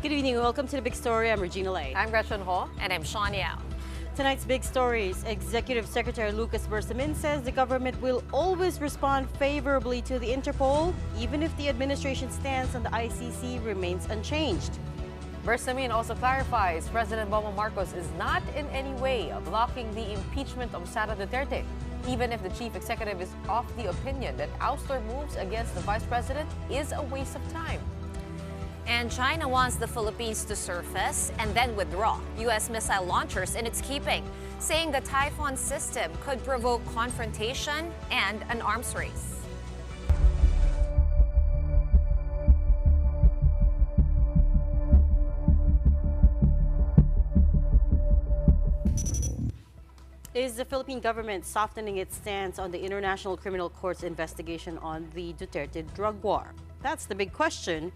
Good evening and welcome to the Big Story. I'm Regina Lay. I'm Gretchen Ho. And I'm Shawn Yao. Tonight's Big Stories, Executive Secretary Lucas Bersamin says the government will always respond favorably to the Interpol, even if the administration stance on the ICC remains unchanged. Bersamin also clarifies President Bongbong Marcos is not in any way blocking the impeachment of Sara Duterte, even if the chief executive is of the opinion that ouster moves against the vice president is a waste of time. And China wants the Philippines to surface and then withdraw U.S. missile launchers in its keeping, saying the Typhoon system could provoke confrontation and an arms race. Is the Philippine government softening its stance on the International Criminal Court's investigation on the Duterte drug war? That's the big question.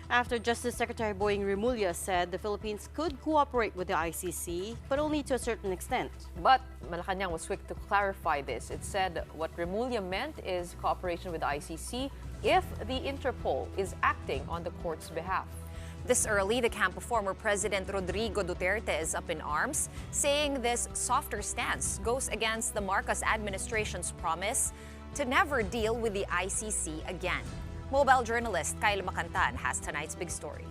After Justice Secretary Boying Remulla said the Philippines could cooperate with the ICC, but only to a certain extent. But Malacanang was quick to clarify this. It said what Remulla meant is cooperation with the ICC if the Interpol is acting on the court's behalf. This early, the camp of former President Rodrigo Duterte is up in arms, saying this softer stance goes against the Marcos administration's promise to never deal with the ICC again. Mobile journalist Kyle Macantan has tonight's big story.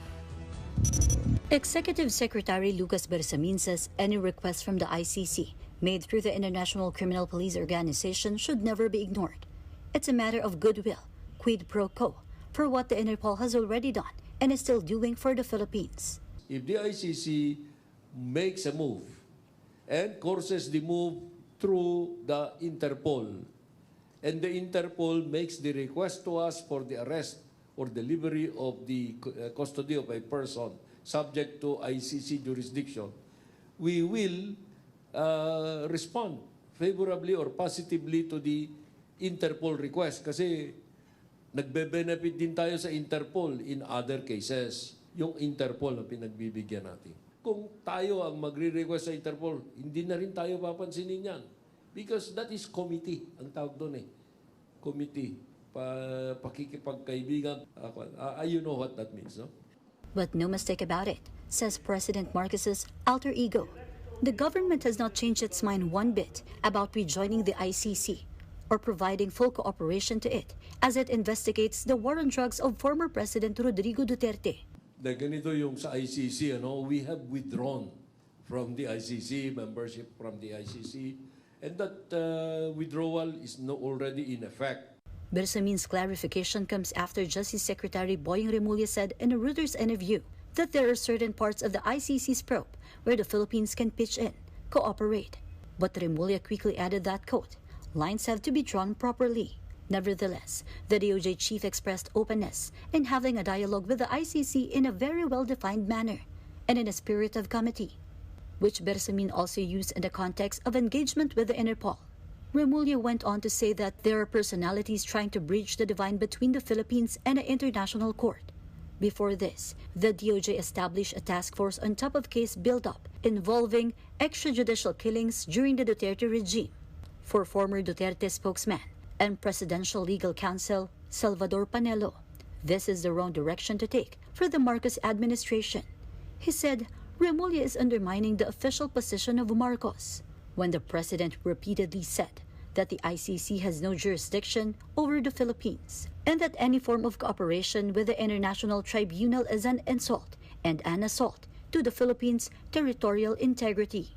Executive Secretary Lucas Bersamin says any request from the ICC made through the International Criminal Police Organization should never be ignored. It's a matter of goodwill, quid pro quo, for what the Interpol has already done and is still doing for the Philippines. If the ICC makes a move and courses the move through the Interpol, and the Interpol makes the request to us for the arrest or delivery of the custody of a person subject to ICC jurisdiction, we will respond favorably or positively to the Interpol request. Kasi nagbe-benefit din tayo sa Interpol in other cases. Yung Interpol na pinagbibigyan natin. Kung tayo ang magre-request sa Interpol, hindi na rin tayo papansinin yan. Because that is committee, ang tawag doon eh. Committee, pakikipagkaibigan. You know what that means, no? But no mistake about it, says President Marcos's alter ego. The government has not changed its mind one bit about rejoining the ICC or providing full cooperation to it as it investigates the war on drugs of former President Rodrigo Duterte. Ganito yung sa ICC, we have withdrawn from the ICC, membership from the ICC, and that withdrawal is already in effect. Bersamin's clarification comes after Justice Secretary Boying Remulla said in a Reuters interview that there are certain parts of the ICC's probe where the Philippines can pitch in, cooperate. But Remulla quickly added that, quote, lines have to be drawn properly. Nevertheless, the DOJ chief expressed openness in having a dialogue with the ICC in a very well-defined manner and in a spirit of committee, which Bersamin also used in the context of engagement with the Interpol. Remulla went on to say that there are personalities trying to bridge the divide between the Philippines and the International Court. Before this, the DOJ established a task force on top of case build-up involving extrajudicial killings during the Duterte regime. For former Duterte spokesman and presidential legal counsel Salvador Panelo, this is the wrong direction to take for the Marcos administration. He said Remulla is undermining the official position of Marcos when the president repeatedly said that the ICC has no jurisdiction over the Philippines and that any form of cooperation with the International Tribunal is an insult and an assault to the Philippines' territorial integrity.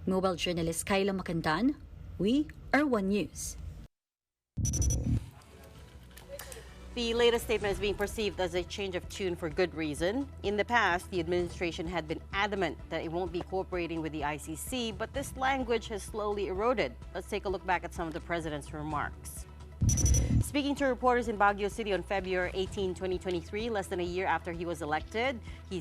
Mobile journalist Kyla Macantan, we are One News. The latest statement is being perceived as a change of tune for good reason. In the past, the administration had been adamant that it won't be cooperating with the ICC, but this language has slowly eroded. Let's take a look back at some of the president's remarks. Speaking to reporters in Baguio City on February 18, 2023, less than a year after he was elected, he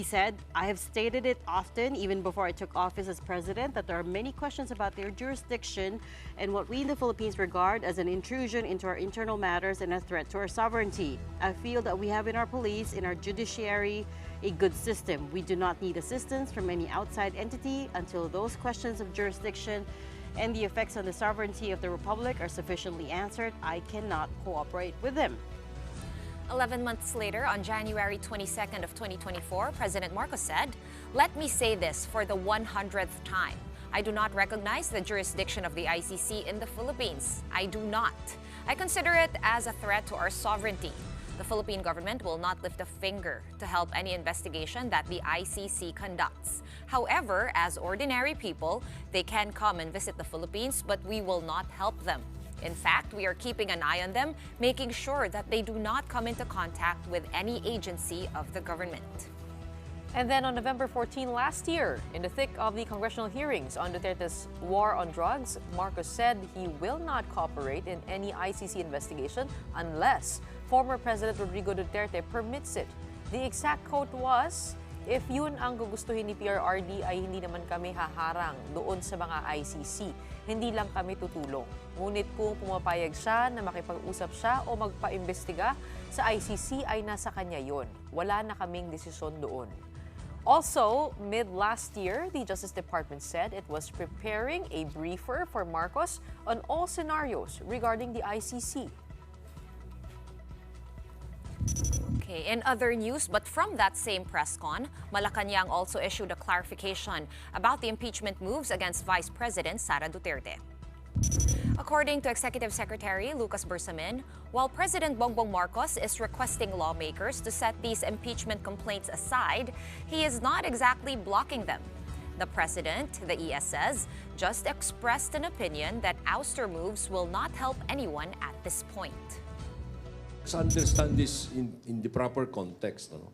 said, I have stated it often, even before I took office as president, that there are many questions about their jurisdiction and what we in the Philippines regard as an intrusion into our internal matters and a threat to our sovereignty. I feel that we have in our police, in our judiciary, a good system. We do not need assistance from any outside entity until those questions of jurisdiction and the effects on the sovereignty of the Republic are sufficiently answered. I cannot cooperate with them. 11 months later, on January 22nd of 2024, President Marcos said, "Let me say this for the 100th time. I do not recognize the jurisdiction of the ICC in the Philippines. I do not. I consider it as a threat to our sovereignty. The Philippine government will not lift a finger to help any investigation that the ICC conducts. However, as ordinary people, they can come and visit the Philippines, but we will not help them. In fact, we are keeping an eye on them, making sure that they do not come into contact with any agency of the government." And then on November 14 last year, in the thick of the congressional hearings on Duterte's war on drugs, Marcos said he will not cooperate in any ICC investigation unless former President Rodrigo Duterte permits it. The exact quote was, "If yun ang gugustuhin ni PRRD ay hindi naman kami haharang doon sa mga ICC. Hindi lang kami tutulong. Ngunit kung pumapayag siya na makipag-usap siya o magpa-imbestiga sa ICC ay nasa kanya yon. Wala na kaming desisyon doon." Also, mid-last year, the Justice Department said it was preparing a briefer for Marcos on all scenarios regarding the ICC. Okay, in other news, but from that same press con, Malacanang also issued a clarification about the impeachment moves against Vice President Sara Duterte. According to Executive Secretary Lucas Bersamin, while President Bongbong Marcos is requesting lawmakers to set these impeachment complaints aside, he is not exactly blocking them. The president, the ES says, just expressed an opinion that ouster moves will not help anyone at this point. Let's understand this in the proper context. No?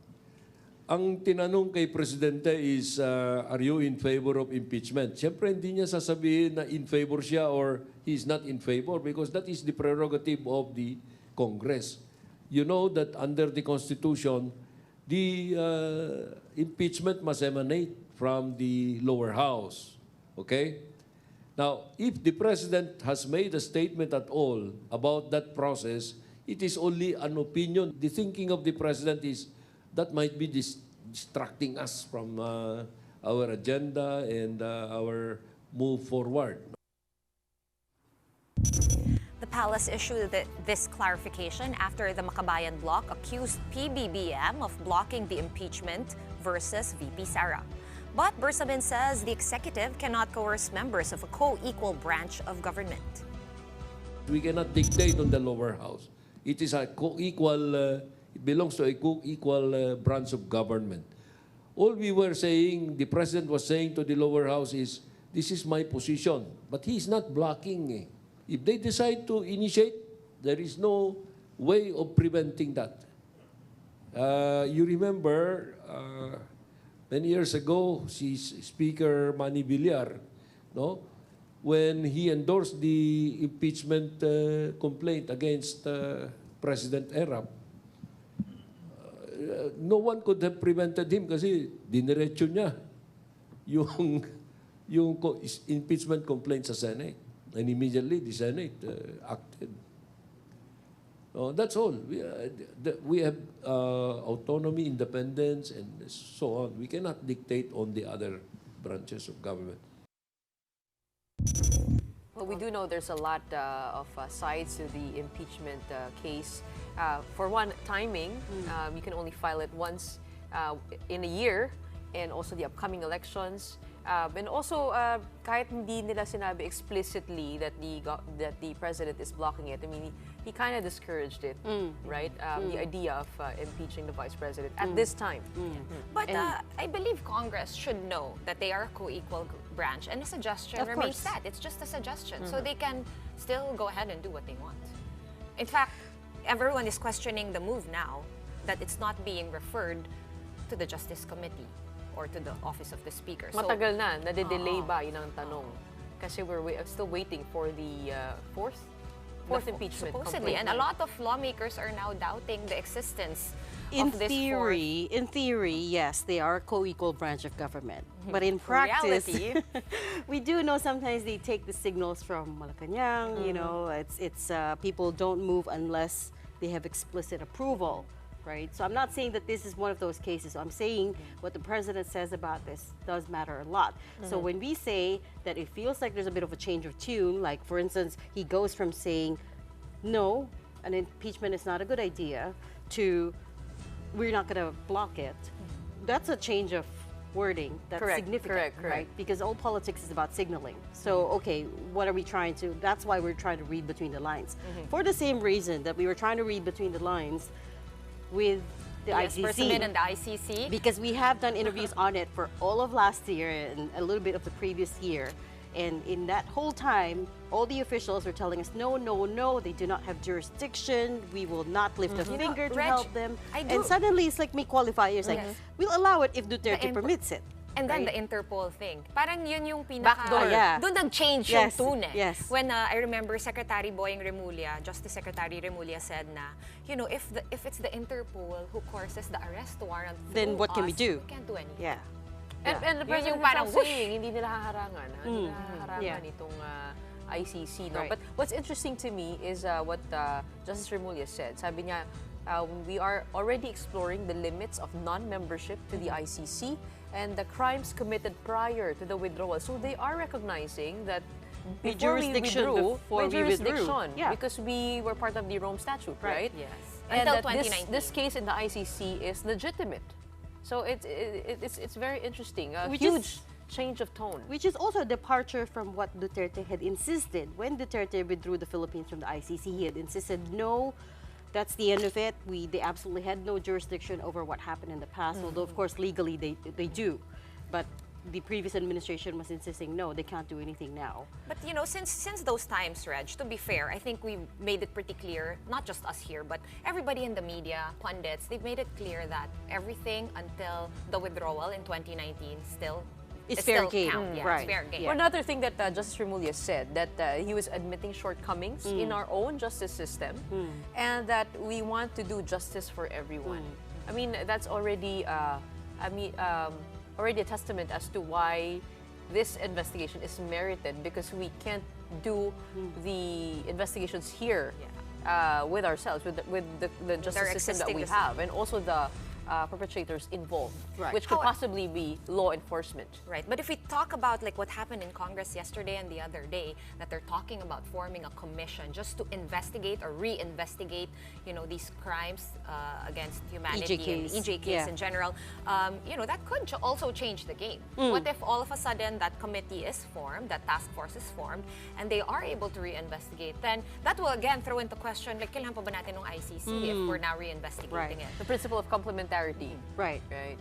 Ang tinanong kay Presidente is, are you in favor of impeachment? Siyempre, hindi niya sasabihin na in favor siya or he's not in favor because that is the prerogative of the Congress. You know that under the Constitution, the impeachment must emanate from the lower house. Okay? Now, if the President has made a statement at all about that process, it is only an opinion. The thinking of the President is that might be distracting us from our agenda and our move forward. The palace issued this clarification after the Makabayan bloc accused PBBM of blocking the impeachment versus VP Sara. But Bersamin says the executive cannot coerce members of a co-equal branch of government. We cannot dictate on the lower house. It is a co-equal, it belongs to a co-equal branch of government. All we were saying, the President was saying to the lower house is, this is my position. But he is not blocking. If they decide to initiate, there is no way of preventing that. You remember, many years ago, Speaker Manny Villar, no? When he endorsed the impeachment complaint against President Erap, no one could have prevented him kasi diniretso niya yung impeachment complaint sa Senate. And immediately the Senate acted. That's all. We have autonomy, independence, and so on. We cannot dictate on the other branches of government. Well, we do know there's a lot of sides to the impeachment case. For one, timing. You can only file it once in a year, and also the upcoming elections. And also, kahit hindi nila sinabi explicitly that the president is blocking it, I mean, he kind of discouraged it, right? The idea of impeaching the vice president at this time. But I believe Congress should know that they are a co-equal branch, and a suggestion Of remains course. that. It's just a suggestion, so they can still go ahead and do what they want. In fact, everyone is questioning the move now that it's not being referred to the Justice Committee or to the Office of the Speaker. Matagal na, nade-delay ba? Yun ang tanong. Kasi we're still waiting for the fourth impeachment Supposedly, complaint. and a lot of lawmakers are now doubting the existence In of this theory, yes, they are a co-equal branch of government. But in practice, Reality. we do know sometimes they take the signals from Malacanang. You know, it's people don't move unless they have explicit approval, right? So I'm not saying that this is one of those cases. I'm saying what the president says about this does matter a lot. So when we say that it feels like there's a bit of a change of tune, like for instance, he goes from saying, no, an impeachment is not a good idea, to we're not going to block it, that's a change of wording that's Correct, significant, correct. right? Because all politics is about signaling. So, okay, what are we trying to, that's why we're trying to read between the lines. For the same reason that we were trying to read between the lines with the Yes, ICC. Bersamin and the ICC. Because we have done interviews on it for all of last year and a little bit of the previous year. And in that whole time, all the officials are telling us, no, no, no, they do not have jurisdiction. We will not lift a finger to Reg, help them. I do- And suddenly it's like may qualifiers, like, we'll allow it if Duterte imp- permits it. And then right? the Interpol thing. Parang yun yung pinaka... Backdoor. Yeah. Doon nag-change Yes, yung tune eh. yes. When I remember Secretary Boying Remulla, Justice Secretary Remulla said na, you know, if it's the Interpol who courses the arrest warrant Then through what can we us, do? We can't do anything. Yeah. And the Yun president yung parang himself whoosh. saying, hindi nila haharangan. Hindi nila haharangan Yeah. itong ICC. No? Right. But what's interesting to me is what Justice Remulla said. Sabi niya, we are already exploring the limits of non-membership to the ICC and the crimes committed prior to the withdrawal. So they are recognizing that May before we jurisdiction withdrew, before may we withdrew. jurisdiction, Yeah. because we were part of the Rome Statute, right? Yes. And Until that 2019. this case in the ICC is legitimate. So it's very interesting. A Which huge is- change of tone. Which is also a departure from what Duterte had insisted. When Duterte withdrew the Philippines from the ICC, he had insisted, no, that's the end of it. They absolutely had no jurisdiction over what happened in the past, although of course legally they do. But the previous administration was insisting, no, they can't do anything now. But you know, since those times, Reg, to be fair, I think we made it pretty clear, not just us here, but everybody in the media, pundits, they've made it clear that everything until the withdrawal in 2019 still It's it fair still game. count. Yeah, Right. it's fair game. Well, another thing that Justice Remulla said, that he was admitting shortcomings in our own justice system and that we want to do justice for everyone. I mean, that's already, already a testament as to why this investigation is merited, because we can't do the investigations here with ourselves, with the justice system that existing we system. have, and also the perpetrators involved, Right. which could possibly be law enforcement. Right, but if we talk about like what happened in Congress yesterday and the other day, that they're talking about forming a commission just to investigate or reinvestigate, you know, these crimes against humanity case. and EJ case Yeah. in general, you know, that could also change the game. What if all of a sudden that committee is formed, that task force is formed, and they are able to reinvestigate? Then that will again throw into question, like, kailangan pa ba natin ng ICC if we're now reinvestigating Right. it? The principle of complementarity. Right. Right.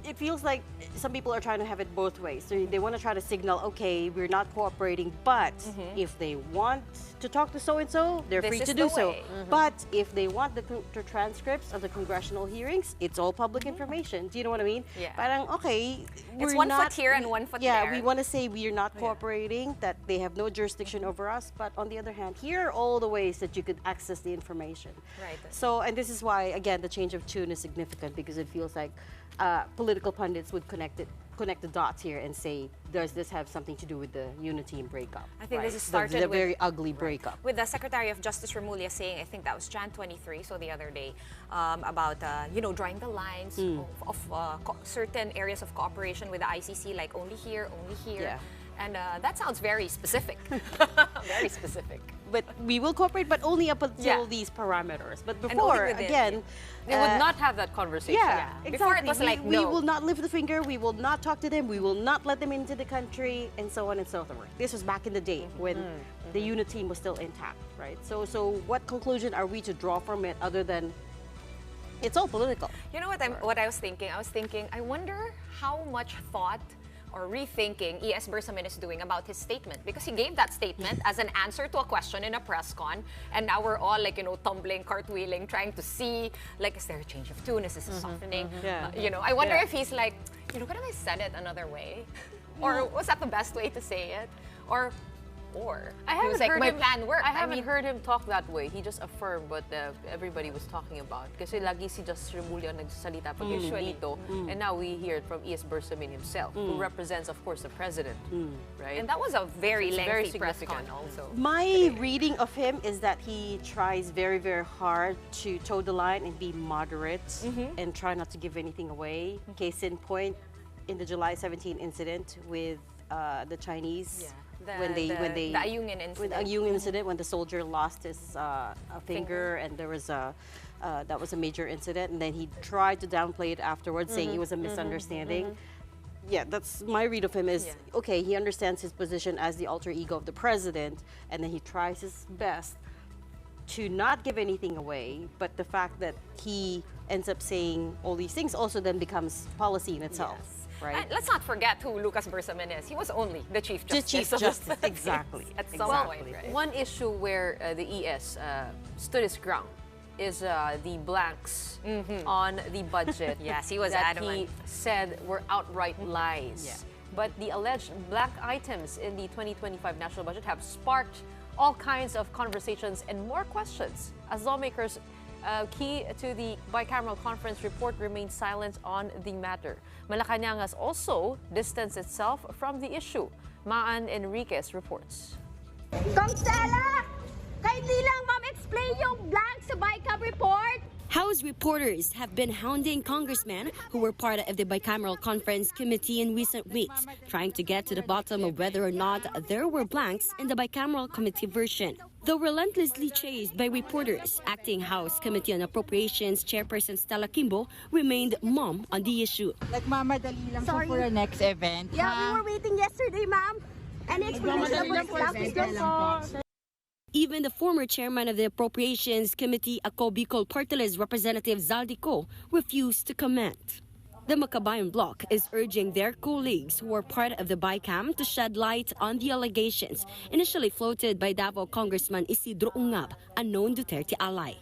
It feels like some people are trying to have it both ways. So they want to try to signal, okay, we're not cooperating, but if they want to talk to so-and-so, they're This free is to the do so. way. But if they want the transcripts of the congressional hearings, it's all public information. Do you know what I mean? Yeah. Parang, okay, It's we're one not, foot here and one foot yeah, there. we want to say we're not cooperating, that they have no jurisdiction over us, but on the other hand, here are all the ways that you could access the information. Right. So, and this is why, again, the change of tune is significant, because it feels like political pundits would connect the dots here and say, does this have something to do with the unity and breakup? I think this is The started with very ugly breakup. with the Secretary of Justice Remulla saying, I think that was Jan 23, so the other day, about you know, drawing the lines of certain areas of cooperation with the ICC, like only here, only here. Yeah. And that sounds very specific. Very specific. But we will cooperate, but only up until Yeah. these parameters. But only before, within, again, They would not have that conversation. yeah, exactly. Before it was like, we no. will not lift the finger, we will not talk to them, we will not let them into the country, and so on and so forth. This was back in the day when the unit team was still intact, right? So what conclusion are we to draw from it other than it's all political? You know what I was thinking? I was thinking, I wonder how much thought or rethinking E.S. Bersamin is doing about his statement, because he gave that statement as an answer to a question in a press con, and now we're all like, you know, tumbling, cartwheeling, trying to see, like, is there a change of tune? Is this a softening? Yeah. You know, I wonder Yeah. if he's like, you know, could have I said it another way? Or was that the best way to say it? Or I he haven't was like, heard my him, plan worked. I haven't mean, heard him talk that way. He just affirmed what everybody was talking about. Kasi lagi si Justice Remulla nagsasalita pag usually dito. And now we hear it from E.S. Bersamin himself, who represents, of course, the president. Right? and that was a very So it's lengthy very press significant. con also. My reading of him is that he tries very, very hard to toe the line and be moderate and try not to give anything away. Case in point, in the July 17 incident with the Chinese the Ayungin incident. With Ayungin incident, when the soldier lost his finger, and there was that was a major incident, and then he tried to downplay it afterwards, saying it was a misunderstanding. Yeah, that's my read of him is, okay, he understands his position as the alter ego of the president, and then he tries his best to not give anything away, but the fact that he ends up saying all these things also then becomes policy in itself. Right? And let's not forget who Lucas Bersamin is. He was only the Chief Justice. The Chief Justice, exactly. At some point, right? One issue where the ES stood his ground is the blanks on the budget. Yes, he was that adamant. he said were outright lies. Yeah. But the alleged black items in the 2025 national budget have sparked all kinds of conversations and more questions as lawmakers key to the bicameral conference report remains silent on the matter. Malacanang has also distanced itself from the issue. Maan Enriquez reports. Kung Stella, kindly lang ma'am explain yung blank sa BICAM report. House reporters have been hounding congressmen who were part of the bicameral conference committee in recent weeks, trying to get to the bottom of whether or not there were blanks in the bicameral committee version. Though relentlessly chased by reporters, acting House Committee on Appropriations Chairperson Stella Kimbo remained mum on the issue. Nagmamadali lang po Sorry. for the next event. Yeah, we were waiting yesterday, ma'am. Any explanation about the lapis lang po? Even the former chairman of the Appropriations Committee, Ako Bicol Party List Representative Zaldico, refused to comment. The Makabayan bloc is urging their colleagues who are part of the BICAM to shed light on the allegations initially floated by Davao Congressman Isidro Ungab, a known Duterte ally.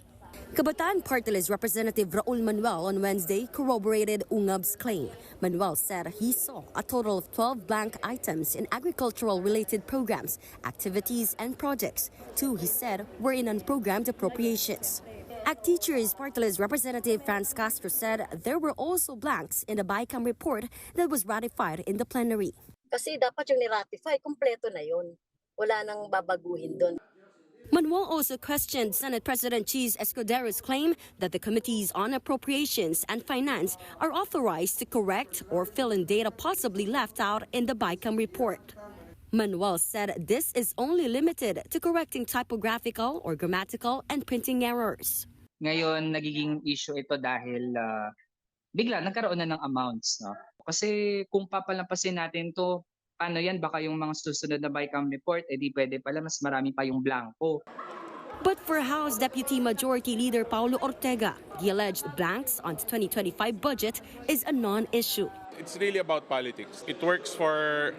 Kabataan Party List Representative Raul Manuel on Wednesday corroborated Ungab's claim. Manuel said he saw a total of 12 blank items in agricultural-related programs, activities, and projects. 2, he said, were in unprogrammed appropriations. ACT Teachers Party List Representative Franz Castro said there were also blanks in the BICAM report that was ratified in the plenary. Kasi dapat yung ni-ratify, kompleto na yun. Wala nang babaguhin doon. Manuel also questioned Senate President Cheese Escudero's claim that the committees on appropriations and finance are authorized to correct or fill in data possibly left out in the BICAM report. Manuel said this is only limited to correcting typographical or grammatical and printing errors. Ngayon, nagiging issue ito dahil bigla nagkaroon na ng amounts. No? Kasi kung papalampasin natin to, paano yan? Baka yung mga susunod na BICAM report, di pwede pala, mas marami pa yung blanco. But for House Deputy Majority Leader Paulo Ortega, the alleged blanks on the 2025 budget is a non-issue. It's really about politics. It works for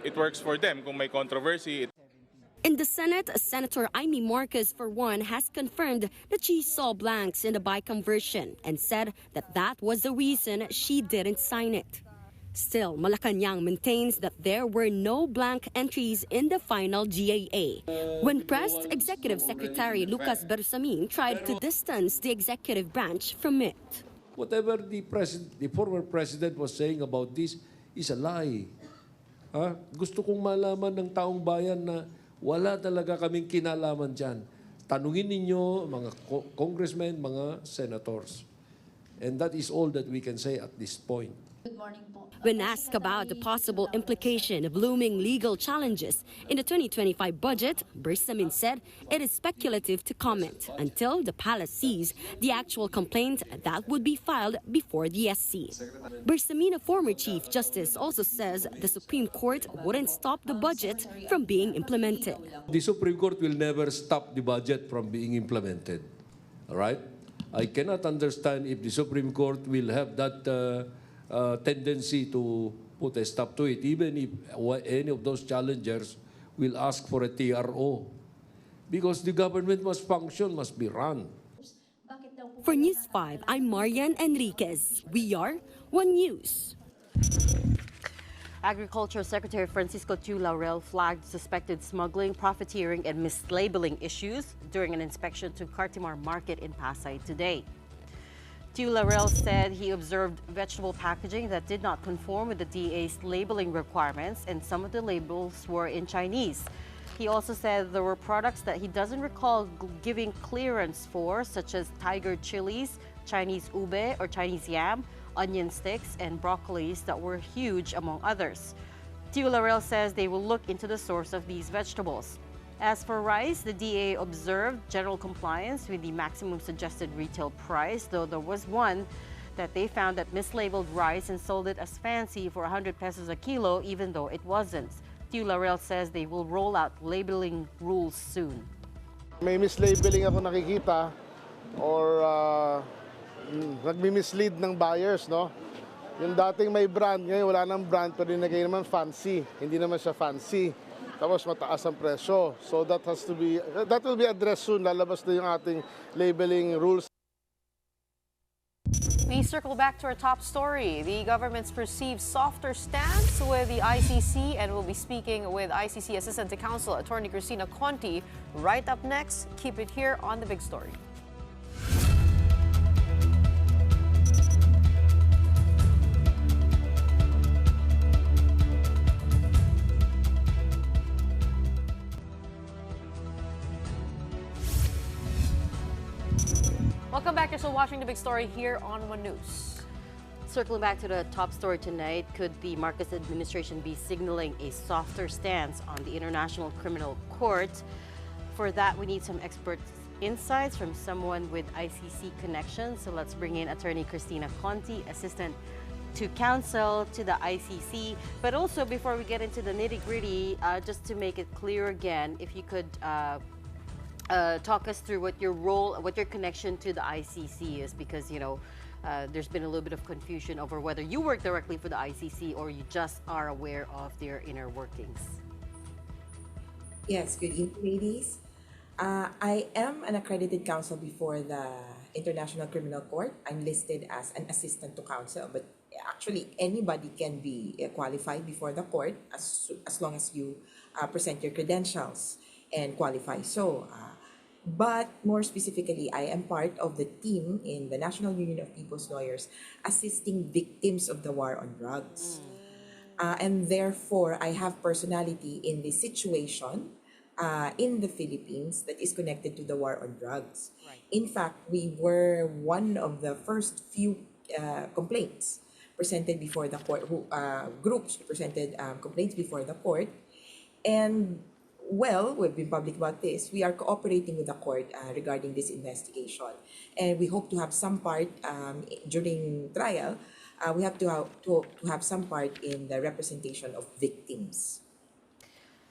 them kung may controversy. In the Senate, Senator Amy Marcos, for one, has confirmed that she saw blanks in the BICAM version and said that was the reason she didn't sign it. Still, Malacanang maintains that there were no blank entries in the final GAA. When pressed, Executive Secretary Lucas Bersamin tried to distance the executive branch from it. Whatever the former president was saying about this is a lie. Gusto kong malaman ng taong bayan na wala talaga kaming kinalaman dyan. Tanungin ninyo mga congressmen, mga senators. And that is all that we can say at this point. When asked about the possible implication of looming legal challenges in the 2025 budget, Bersamin said it is speculative to comment until the palace sees the actual complaint that would be filed before the SC. Bersamin, a former Chief Justice, also says the Supreme Court wouldn't stop the budget from being implemented. The Supreme Court will never stop the budget from being implemented. All right? I cannot understand if the Supreme Court will have that tendency to put a stop to it, even if any of those challengers will ask for a TRO. Because the government must function, must be run. For News 5, I'm Marian Enriquez. We are One News. Agriculture Secretary Francisco Tiu Laurel flagged suspected smuggling, profiteering, and mislabeling issues during an inspection to Cartimar Market in Pasay today. Tiu Laurel said he observed vegetable packaging that did not conform with the DA's labeling requirements, and some of the labels were in Chinese. He also said there were products that he doesn't recall giving clearance for, such as tiger chilies, Chinese ube or Chinese yam, onion sticks, and broccolis that were huge, among others. Tio Laurel says they will look into the source of these vegetables. As for rice, the DA observed general compliance with the maximum suggested retail price, though there was one that they found that mislabeled rice and sold it as fancy for 100 pesos a kilo, even though it wasn't. Tio Laurel says they will roll out labeling rules soon. May mislabeling ako nakikita or nagmi-mislead ng buyers, no? Yung dating may brand, ngayon wala nang brand pero nilagay naman fancy. Hindi naman siya fancy. Tapos mataas ang presyo. So that will be addressed soon. Lalabas na yung ating labeling rules. We circle back to our top story. The government's perceived softer stance with the ICC, and we'll be speaking with ICC Assistant to Counsel Attorney Cristina Conti right up next. Keep it here on The Big Story. Welcome back. You're still watching The Big Story here on One News. Circling back to the top story tonight, could the Marcos administration be signaling a softer stance on the International Criminal Court? For that, we need some expert insights from someone with ICC connections. So let's bring in Attorney Cristina Conti, Assistant to Counsel to the ICC. But also, before we get into the nitty-gritty, just to make it clear again, if you could talk us through what your role, what your connection to the ICC is, because, you know, there's been a little bit of confusion over whether you work directly for the ICC or you just are aware of their inner workings. Yes, good evening, ladies. I am an accredited counsel before the International Criminal Court. I'm listed as an assistant to counsel, but actually anybody can be qualified before the court as long as you present your credentials and qualify. So, but more specifically, I am part of the team in the National Union of People's Lawyers assisting victims of the war on drugs. And therefore, I have personality in the situation in the Philippines that is connected to the war on drugs. Right. In fact, we were one of the first few complaints presented before the court, groups presented complaints before the court. And well, we've been public about this. We are cooperating with the court regarding this investigation. And we hope to have some part during trial. We have to have some part in the representation of victims.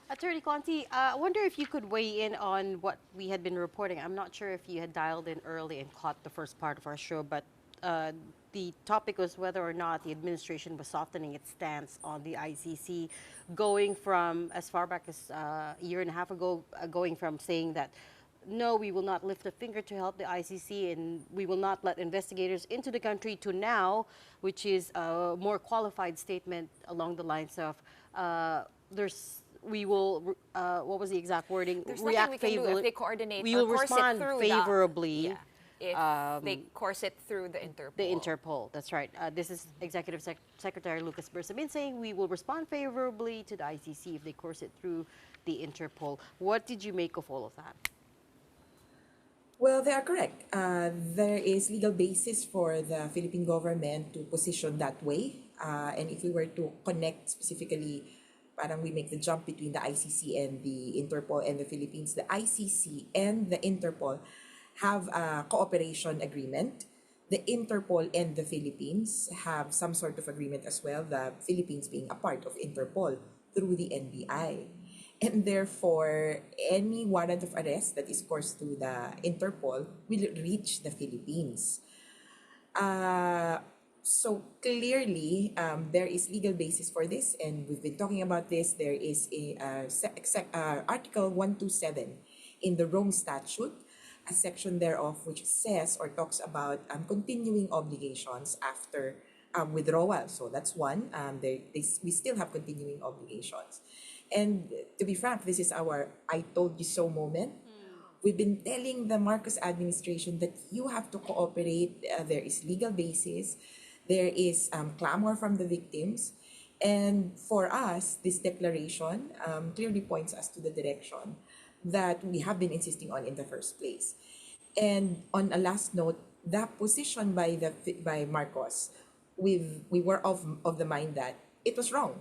Attorney Conti, I wonder if you could weigh in on what we had been reporting. I'm not sure if you had dialed in early and caught the first part of our show, but the topic was whether or not the administration was softening its stance on the ICC, going from as far back as a year and a half ago, going from saying that, no, we will not lift a finger to help the ICC and we will not let investigators into the country, to now, which is a more qualified statement along the lines of, we will, what was the exact wording? There's nothing we can do if they coordinate we or will respond favorably. If they course it through the Interpol. The Interpol, that's right. This is Executive Secretary Lucas Bersamin saying we will respond favorably to the ICC if they course it through the Interpol. What did you make of all of that? Well, they are correct. There is legal basis for the Philippine government to position that way. And if we were to connect specifically, parang we make the jump between the ICC and the Interpol and the Philippines, the ICC and the Interpol have a cooperation agreement. The Interpol and the Philippines have some sort of agreement as well, the Philippines being a part of Interpol through the NBI. And therefore, any warrant of arrest that is coursed through the Interpol will reach the Philippines. So clearly, there is legal basis for this, and we've been talking about this. There is Article 127 in the Rome Statute, a section thereof which says or talks about continuing obligations after withdrawal. So that's one. We still have continuing obligations. And to be frank, this is our I told you so moment. We've been telling the Marcos administration that you have to cooperate. There is legal basis. There is clamor from the victims. And for us, this declaration clearly points us to the direction that we have been insisting on in the first place. And on a last note, that position by Marcos, we were of the mind that it was wrong.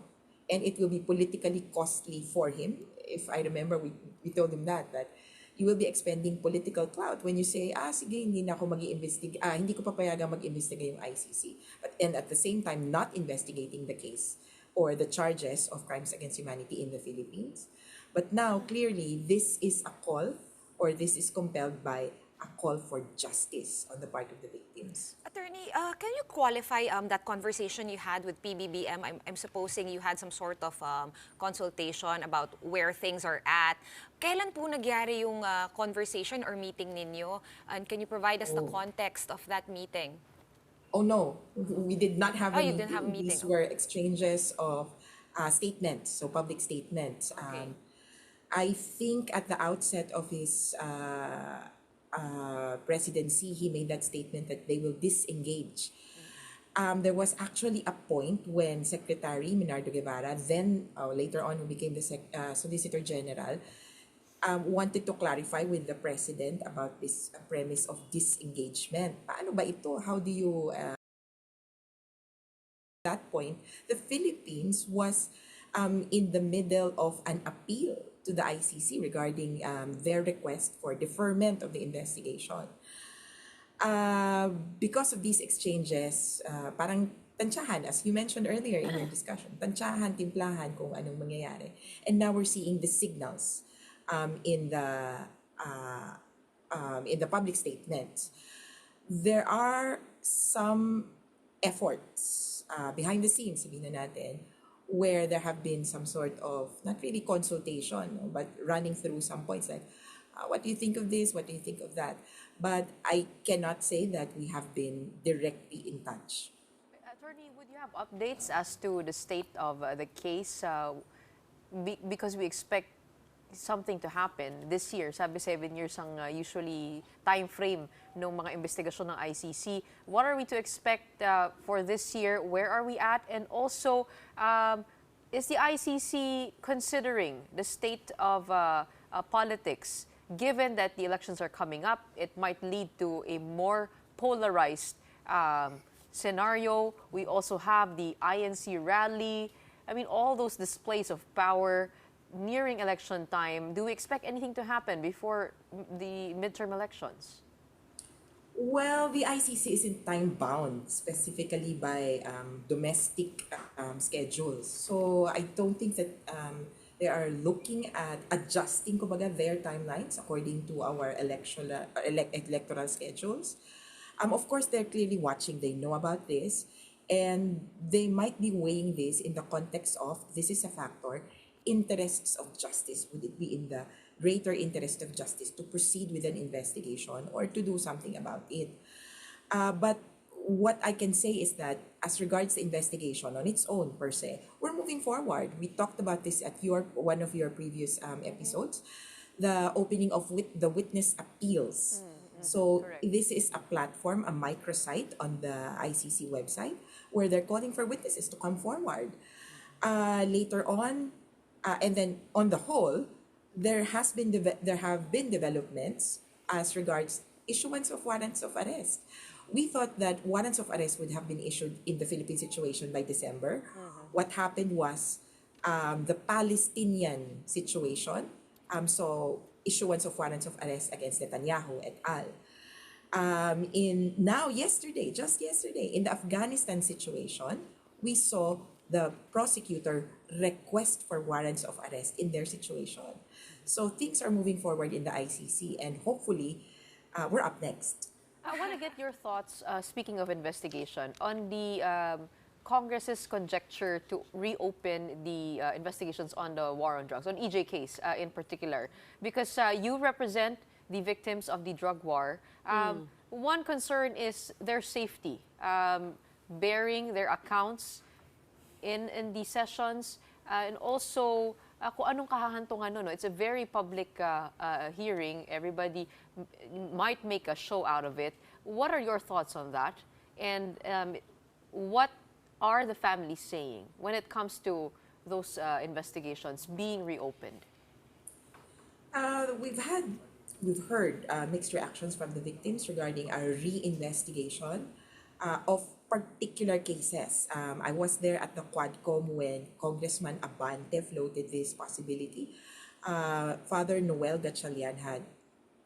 and it will be politically costly for him. If I remember, we told him that you will be expending political clout when you say, sige, hindi na ako hindi ko papayagang mag-investiga yung ICC. And at the same time, not investigating the case or the charges of crimes against humanity in the Philippines. But now, clearly, this is a call, or this is compelled by a call for justice on the part of the victims. Attorney, can you qualify that conversation you had with PBBM? I'm supposing you had some sort of consultation about where things are at. Kailan po nagyari yung conversation or meeting ninyo? And can you provide us the context of that meeting? Oh no, we did not have a meeting. You didn't have a meeting. These were exchanges of statements, so public statements. Okay. I think at the outset of his presidency, he made that statement that they will disengage. There was actually a point when Secretary Minardo Guevara, then later on who became the Solicitor General, wanted to clarify with the President about this premise of disengagement. Paano ba ito? How do you... At that point, the Philippines was in the middle of an appeal to the ICC regarding their request for deferment of the investigation. Because of these exchanges, parang tansyahan, as you mentioned earlier in your discussion, tansyahan, timplahan kung anong mangyayari. And now we're seeing the signals in the public statements. There are some efforts behind the scenes, sabihin na natin, where there have been some sort of, not really consultation, but running through some points like, what do you think of this? What do you think of that? But I cannot say that we have been directly in touch. Attorney, would you have updates as to the state of the case? Because we expect something to happen this year. Sabi 7 years ang usually time frame ng mga investigasyon ng ICC. What are we to expect for this year? Where are we at? And also, is the ICC considering the state of politics? Given that the elections are coming up, it might lead to a more polarized scenario. We also have the INC rally. I mean, all those displays of power nearing election time. Do we expect anything to happen before the midterm elections? Well, the ICC isn't time-bound specifically by domestic schedules. So I don't think that they are looking at adjusting kumbaga, their timelines according to our electoral schedules. Of course, they're clearly watching. They know about this. And they might be weighing this in the context of, this is a factor, interests of justice. Would it be in the greater interest of justice to proceed with an investigation or to do something about it? But what I can say is that as regards the investigation on its own per se, we're moving forward. We talked about this at one of your previous episodes, the opening of the witness appeals. So correct. This is a platform, a microsite on the ICC website where they're calling for witnesses to come forward. Later on, and then on the whole, there have been developments as regards issuance of warrants of arrest. We thought that warrants of arrest would have been issued in the Philippine situation by December. What happened was the Palestinian situation. So issuance of warrants of arrest against Netanyahu et al. Just yesterday, in the Afghanistan situation, we saw the prosecutor request for warrants of arrest in their situation. So things are moving forward in the ICC, and hopefully we're up next. I want to get your thoughts, speaking of investigation, on the Congress's conjecture to reopen the investigations on the war on drugs, on EJ case in particular, because you represent the victims of the drug war. One concern is their safety, bearing their accounts in the sessions, and also kung anong kahahantungan no. It's a very public hearing. Everybody might make a show out of it. What are your thoughts on that? And what are the families saying when it comes to those investigations being reopened? We've heard mixed reactions from the victims regarding a reinvestigation of particular cases. I was there at the Quadcom when Congressman Abante floated this possibility. Father Noel Gatchalian had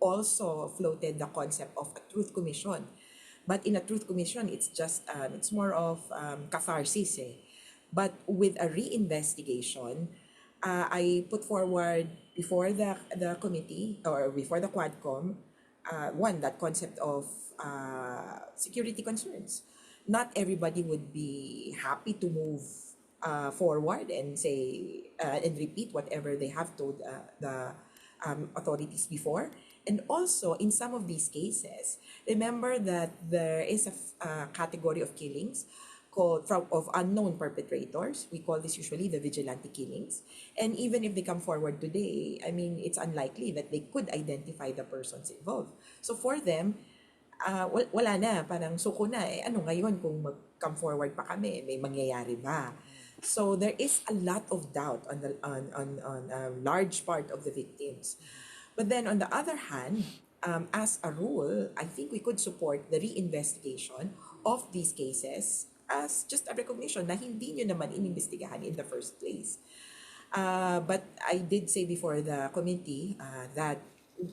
also floated the concept of a truth commission. But in a truth commission, it's just, it's more of catharsis. But with a reinvestigation, I put forward before the committee or before the Quadcom, that concept of security concerns. Not everybody would be happy to move forward and say and repeat whatever they have told the authorities before. And also, in some of these cases, remember that there is a category of killings called of unknown perpetrators. We call this usually the vigilante killings. And even if they come forward today, I mean, it's unlikely that they could identify the persons involved. So for them, wala na, parang suko na. Ano ngayon kung mag-come forward pa kami, may mangyayari ba? So there is a lot of doubt on a large part of the victims. But then on the other hand, as a rule, I think we could support the reinvestigation of these cases as just a recognition na hindi nyo naman inimbestigahan in the first place. But I did say before the committee that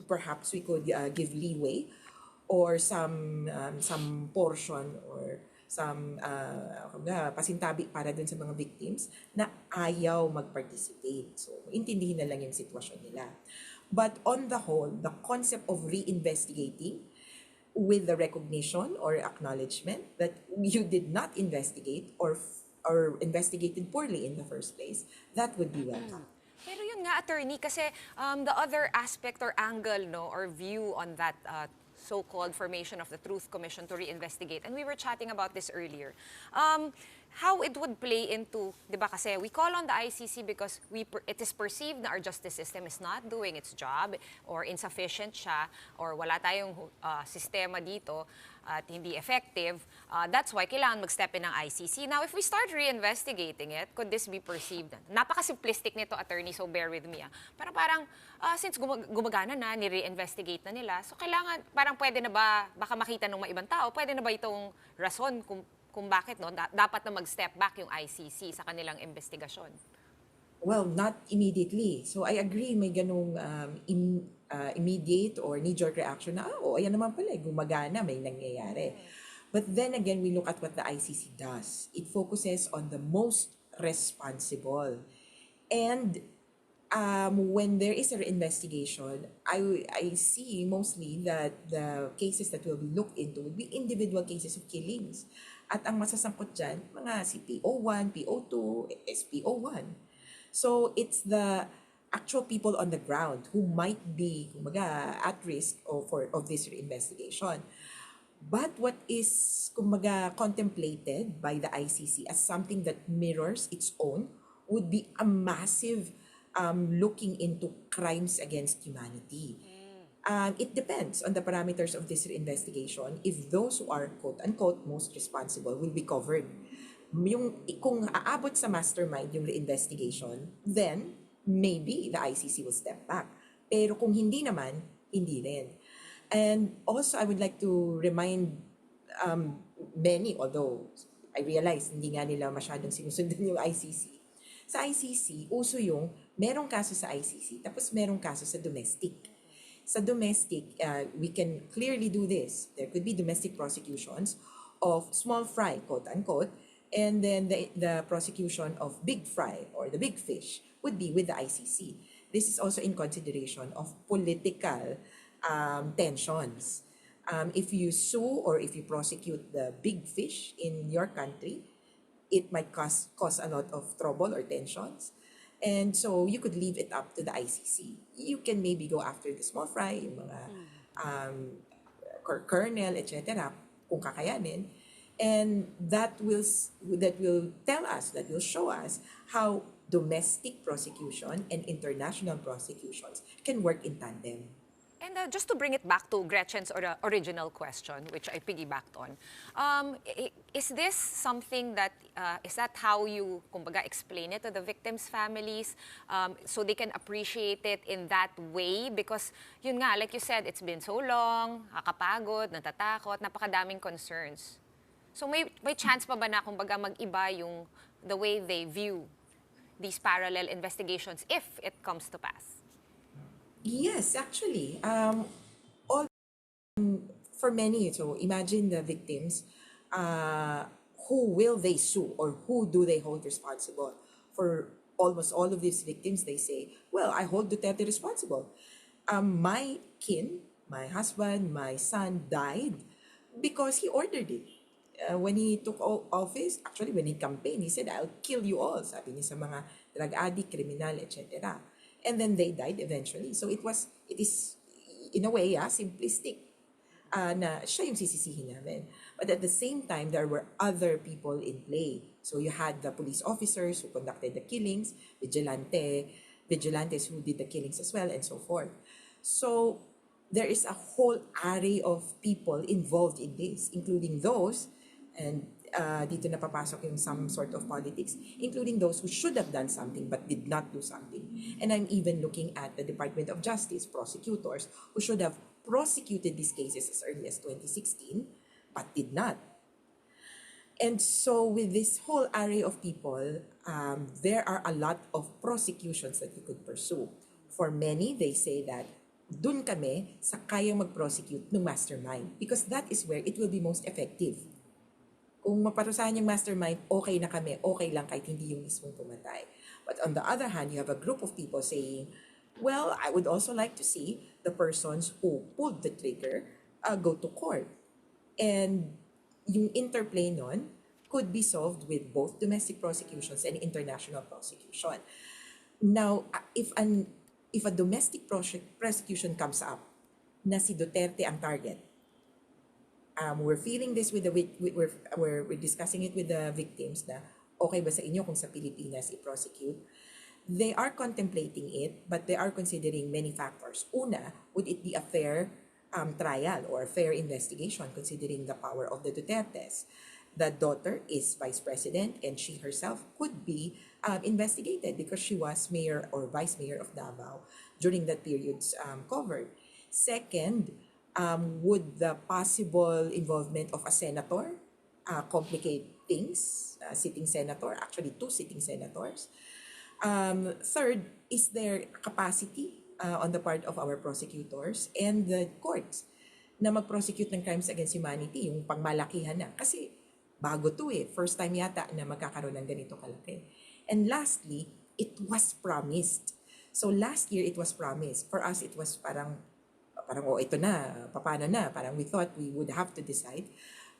perhaps we could give leeway or some portion or some pasintabi para dun sa mga victims na ayaw mag-participate. So, intindihin na lang yung sitwasyon nila. But on the whole, the concept of reinvestigating with the recognition or acknowledgement that you did not investigate or investigated poorly in the first place, that would be welcome. Pero yun nga, attorney, kasi the other aspect or angle, no, or view on that so-called formation of the Truth Commission to reinvestigate, and we were chatting about this earlier, how it would play into, di ba kasi we call on the ICC because it is perceived na our justice system is not doing its job or insufficient siya or wala tayong sistema dito at hindi effective. That's why kailangan mag-step in ng ICC. Now, if we start reinvestigating it, could this be perceived? Napaka-simplistic nito, attorney, so bear with me. Pero parang, since gumagana na, ni-reinvestigate na nila, so kailangan, parang pwede na ba, baka makita ng mga ibang tao, pwede na ba itong rason kung bakit no dapat na mag-step back yung ICC sa kanilang investigasyon? Well, not immediately. So I agree may ganung immediate or knee-jerk reaction na, ayan naman pala, gumagana, may nangyayari. But then again, we look at what the ICC does. It focuses on the most responsible. And when there is an investigation, I see mostly that the cases that will be looked into will be individual cases of killings. At ang masasangkot dyan, mga CPO1, PO2, SPO1. So it's the actual people on the ground who might be at risk of this investigation. But what is contemplated by the ICC as something that mirrors its own would be a massive looking into crimes against humanity. It depends on the parameters of this investigation if those who are quote-unquote most responsible will be covered. Kung aabot sa mastermind yung investigation, then maybe the ICC will step back. Pero kung hindi naman, hindi rin. And also, I would like to remind many, although I realize hindi nga nila masyadong sinusundan yung ICC. Sa ICC, uso yung merong kaso sa ICC, tapos merong kaso sa domestic. Sa domestic, we can clearly do this. There could be domestic prosecutions of small fry, quote-unquote, and then the prosecution of big fry or the big fish would be with the ICC. This is also in consideration of political tensions. If you sue or if you prosecute the big fish in your country, it might cause a lot of trouble or tensions. And so you could leave it up to the ICC. You can maybe go after the small fry, yung mga kernel, etc., kung kakayanin. And that will tell us, that will show us how domestic prosecution and international prosecutions can work in tandem. And just to bring it back to Gretchen's original question, which I piggybacked on, is this something that, is that how you, kumbaga, explain it to the victims' families so they can appreciate it in that way? Because, yun nga, like you said, it's been so long, nakakapagod, natatakot, napakadaming concerns. So may chance pa ba na kumbaga mag-iba yung the way they view these parallel investigations if it comes to pass? Yes, actually. All for many, so imagine the victims, who will they sue or who do they hold responsible? For almost all of these victims, they say, well, I hold Duterte responsible. My kin, my husband, my son died because he ordered it. When he took office, actually when he campaigned, he said, I'll kill you all, sabi niya sa mga drug addict, criminal, etc. And then they died eventually. So it is, in a way, simplistic na siya yung sisisihin namin. But at the same time, there were other people in play. So you had the police officers who conducted the killings, vigilantes who did the killings as well, and so forth. So there is a whole array of people involved in this, including those, and dito na papasok yung some sort of politics, including those who should have done something but did not do something. And I'm even looking at the Department of Justice, prosecutors, who should have prosecuted these cases as early as 2016, but did not. And so with this whole array of people, there are a lot of prosecutions that you could pursue. For many, they say that dun kami sa kayang mag-prosecute ng mastermind because that is where it will be most effective. Kung maparusahan yung mastermind, okay na kami, okay lang kahit hindi yung mismong pumatay. But on the other hand, you have a group of people saying, well, I would also like to see the persons who pulled the trigger go to court. And yung interplay nun could be solved with both domestic prosecutions and international prosecution. Now, if a domestic prosecution comes up na si Duterte ang target, we're feeling this with we're discussing it with the victims na okay ba sa inyo kung sa Pilipinas i-prosecute. They are contemplating it, but they are considering many factors. Una, would it be a fair trial or a fair investigation considering the power of the Dutertes? The daughter is vice president and she herself could be investigated because she was mayor or vice mayor of Davao during that period's covered. Second, would the possible involvement of a senator complicate things? Sitting senator, actually 2 sitting senators. Third, is there capacity on the part of our prosecutors and the courts na mag-prosecute ng crimes against humanity, yung pangmalakihan na? Kasi bago to first time yata na magkakaroon ng ganito kalaki. And lastly, it was promised. So last year, it was promised. For us, it was parang ito na, paano na? Parang we thought we would have to decide.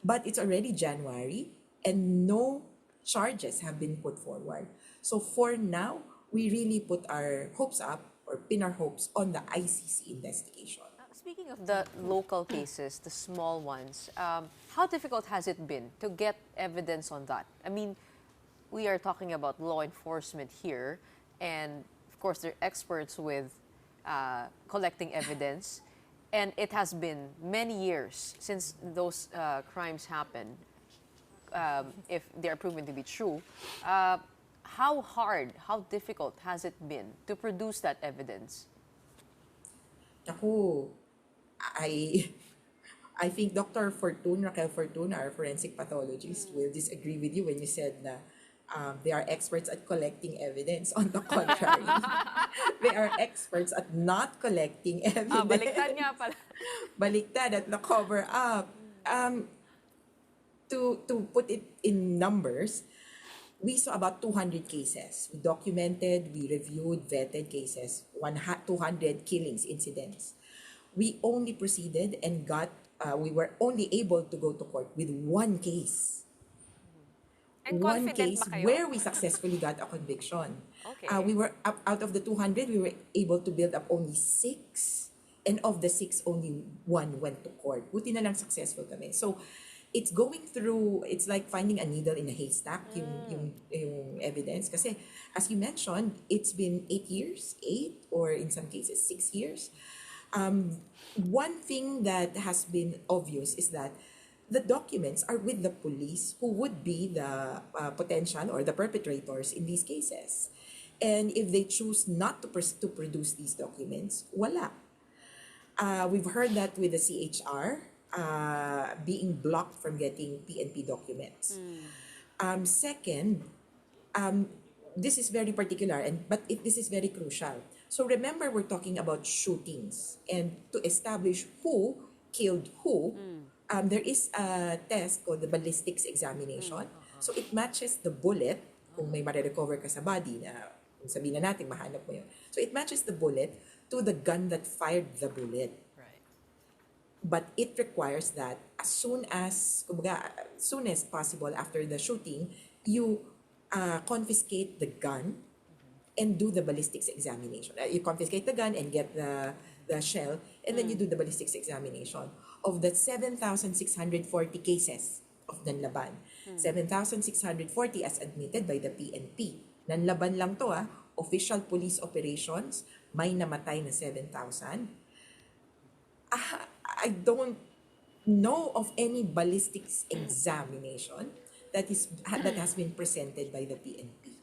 But it's already January and no charges have been put forward. So for now, we really put our hopes up or pin our hopes on the ICC investigation. Speaking of the local cases, the small ones, how difficult has it been to get evidence on that? I mean, we are talking about law enforcement here, and of course, they're experts with collecting evidence. And it has been many years since those crimes happened, if they are proven to be true. How hard, how difficult has it been to produce that evidence? Ako, I think Dr. Raquel Fortuna, our forensic pathologist, will disagree with you when you said na they are experts at collecting evidence. On the contrary, they are experts at not collecting evidence. Baliktad nga pala. Baliktad at na-cover up. To put it in numbers, we saw about 200 cases. We documented, we reviewed, vetted cases, 200 killings incidents. We only proceeded and we were only able to go to court with 1 case. And One confident case ba kayo? where we successfully got a conviction. Okay. We were out of the 200, we were able to build up only 6. And of the 6, only 1 went to court. Buti na lang successful kami. So, it's going through, it's like finding a needle in a haystack, yung evidence. Kasi, as you mentioned, it's been 8 years, 8, or in some cases, 6 years. One thing that has been obvious is that the documents are with the police who would be the potential or the perpetrators in these cases. And if they choose not to produce these documents, wala. We've heard that with the CHR, being blocked from getting PNP documents. Second, this is very particular, but this is very crucial. So remember, we're talking about shootings, and to establish who killed who, there is a test called the ballistics examination. So it matches the bullet, kung may marirecover ka sa body, na kung sabihin na natin, mahanap mo yun. So it matches the bullet to the gun that fired the bullet. But it requires that as soon as possible after the shooting, you confiscate the gun and do the ballistics examination. You confiscate the gun and get the shell, and then you do the ballistics examination of the 7,640 cases of nanlaban. 7,640 as admitted by the PNP. Nanlaban lang to, official police operations, may namatay na 7,000. I don't know of any ballistics examination that has been presented by the PNP.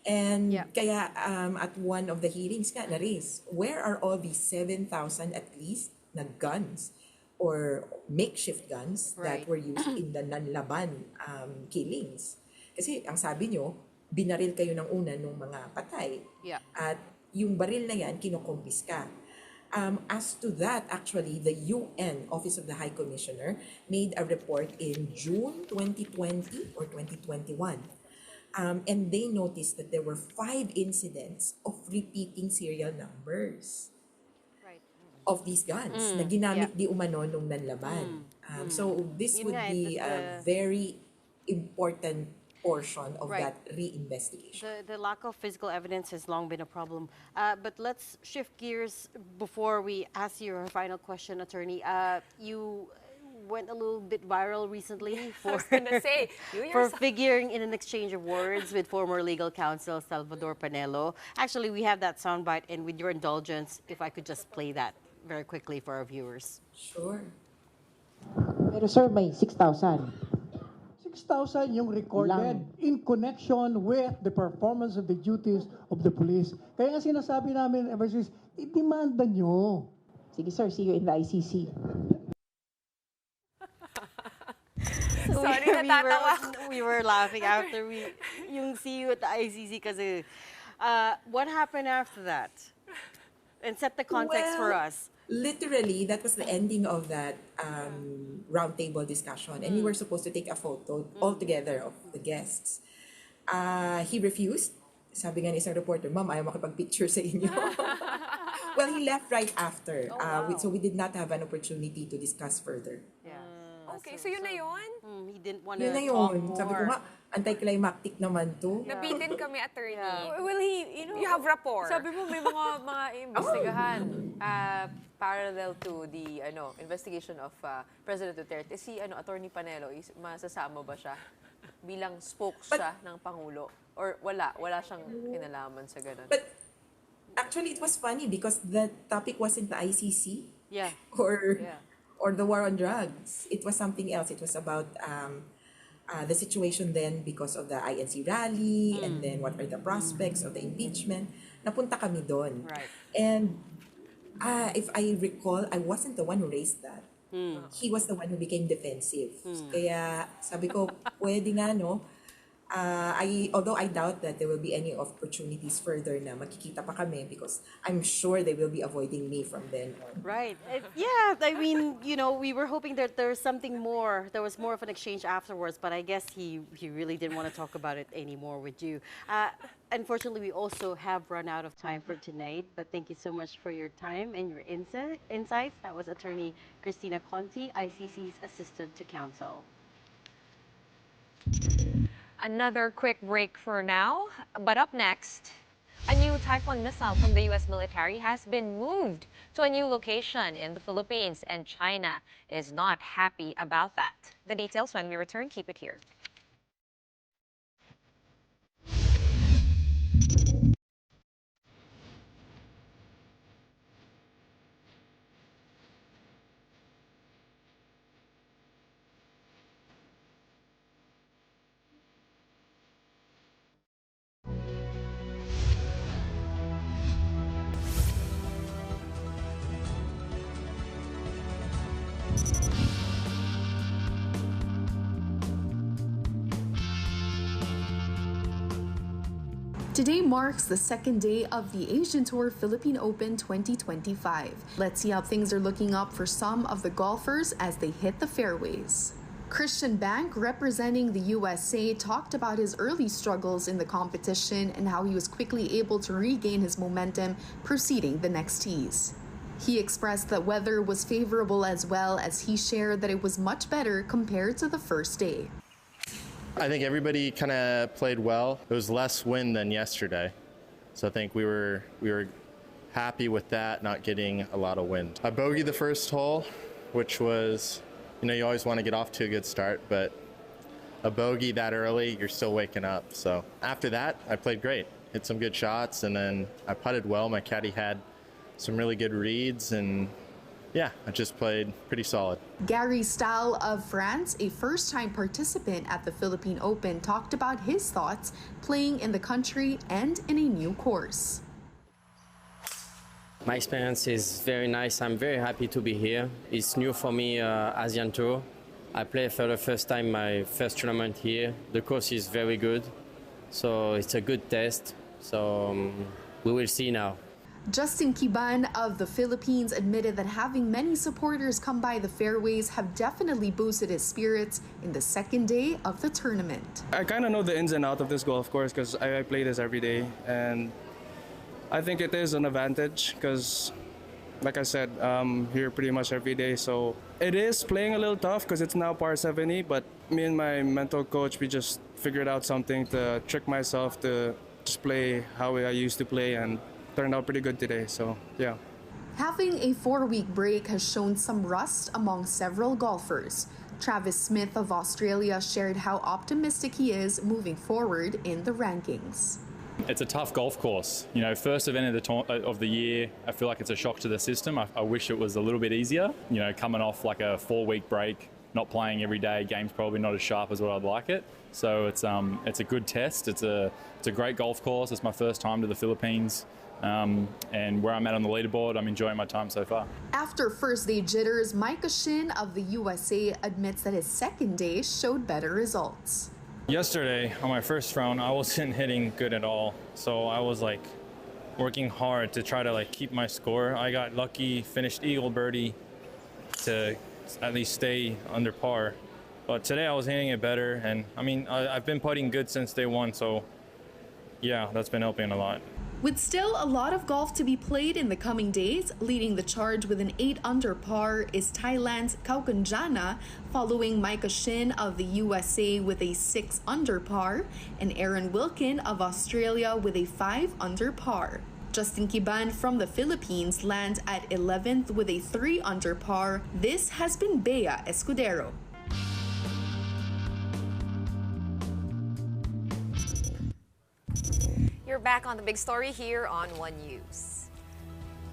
And kaya at one of the hearings nga na-raise, where are all these 7,000 at least na guns or makeshift guns that were used in the nanlaban killings? Kasi ang sabi nyo, binaril kayo ng una nung mga patay. At yung baril na yan, kinokompiska. As to that, actually, the UN Office of the High Commissioner made a report in June 2020 or 2021. And they noticed that there were 5 incidents of repeating serial numbers of these guns na ginamit di umano nung nanlaban. So this would be a very important portion of that reinvestigation. The lack of physical evidence has long been a problem. But let's shift gears before we ask your final question, Attorney. You went a little bit viral recently for, for figuring in an exchange of words with former legal counsel Salvador Panelo. Actually, we have that soundbite, and with your indulgence, if I could just play that very quickly for our viewers. Sure. Pero sir, may 6,000. 6,000 yung recorded in connection with the performance of the duties of the police. Kaya nga sinasabi namin ever since, i-demanda nyo. Sige sir, see you in the ICC. Sorry, natatawa. We were laughing after yung see you at the ICC kasi what happened after that? And set the context for us. Literally, that was the ending of that roundtable discussion. And we were supposed to take a photo all together of the guests. He refused. Sabi nga ni isang reporter, Ma'am, ayaw makipag-picture sa inyo. Well, he left right after. So we did not have an opportunity to discuss further. Okay, so yun na yun? He didn't want to Yun na talk yun. more. Sabi ko nga, anti-climactic naman to. Nabitin kami, attorney. Well, You have rapport. Sabi mo, may mga imbestigahan parallel to the investigation of President Duterte. Si Attorney Panelo, masasama ba siya bilang siya ng Pangulo? Or wala siyang kinalaman sa ganun? But actually, it was funny because the topic wasn't the ICC. Or the war on drugs. It was something else. It was about the situation then because of the INC rally and then what are the prospects of the impeachment. Napunta kami doon. And if I recall, I wasn't the one who raised that. He was the one who became defensive. Kaya sabi ko, pwede nga, no? Although I doubt that there will be any opportunities further na magkikita pa kami because I'm sure they will be avoiding me from then on. Right. Yeah, I mean, we were hoping that there was something more. There was more of an exchange afterwards, but I guess he really didn't want to talk about it anymore with you. Unfortunately, we also have run out of time for tonight, but thank you so much for your time and your insights. That was Attorney Cristina Conti, ICC's Assistant to Counsel. Another quick break for now, but up next, a new Typhoon missile from the U.S. military has been moved to a new location in the Philippines, and China is not happy about that. The details when we return. Keep it here. Today marks the second day of the Asian Tour Philippine Open 2025. Let's see how things are looking up for some of the golfers as they hit the fairways. Christian Bank, representing the USA, talked about his early struggles in the competition and how he was quickly able to regain his momentum proceeding the next tees. He expressed that weather was favorable as well, as he shared that it was much better compared to the first day. I think everybody kind of played well. It was less wind than yesterday, so I think we were happy with that, not getting a lot of wind. I bogeyed the first hole, which was, you always want to get off to a good start, but a bogey that early, you're still waking up. So after that, I played great. Hit some good shots, and then I putted well. My caddy had some really good reads, and yeah, I just played pretty solid. Gary Stahl of France, a first-time participant at the Philippine Open, talked about his thoughts playing in the country and in a new course. My experience is very nice. I'm very happy to be here. It's new for me, Asian Tour. I play for the first time my first tournament here. The course is very good, so it's a good test. So we will see now. Justin Kiban of the Philippines admitted that having many supporters come by the fairways have definitely boosted his spirits in the second day of the tournament. I kind of know the ins and outs of this golf course because I play this every day, and I think it is an advantage because, like I said, I'm here pretty much every day. So it is playing a little tough because it's now par 70, but me and my mental coach, we just figured out something to trick myself to just play how I used to play, and turned out pretty good today, so yeah. Having a 4-week break has shown some rust among several golfers. Travis Smith of Australia shared how optimistic he is moving forward in the rankings. It's a tough golf course. First event of the year, I feel like it's a shock to the system. I wish it was a little bit easier. Coming off like a 4-week break, not playing every day, game's probably not as sharp as what I'd like it. So it's a good test. It's a great golf course. It's my first time to the Philippines. And where I'm at on the leaderboard, I'm enjoying my time so far. After first day jitters, Micah Shin of the USA admits that his second day showed better results. Yesterday, on my first round, I wasn't hitting good at all. So I was working hard to try to keep my score. I got lucky, finished eagle birdie to at least stay under par. But today I was hitting it better, and I've been putting good since day one, so yeah, that's been helping a lot. With still a lot of golf to be played in the coming days, leading the charge with an 8 under par is Thailand's Kaukanjana, following Micah Shin of the USA with a 6 under par, and Aaron Wilkin of Australia with a 5 under par. Justin Kiban from the Philippines lands at 11th with a 3 under par. This has been Bea Escudero. You're back on the big story here on One News.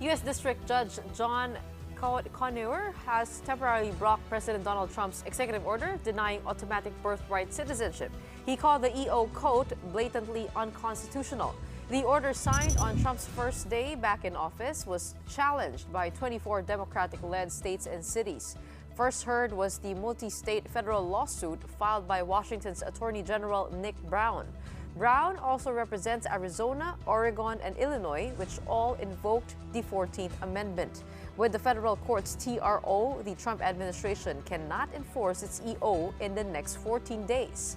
U.S. District Judge John Conner has temporarily blocked President Donald Trump's executive order denying automatic birthright citizenship. He called the EO code blatantly unconstitutional. The order, signed on Trump's first day back in office, was challenged by 24 Democratic-led states and cities. First heard was the multi-state federal lawsuit filed by Washington's Attorney General Nick Brown. Brown also represents Arizona, Oregon, and Illinois, which all invoked the 14th Amendment. With the federal court's TRO, the Trump administration cannot enforce its EO in the next 14 days.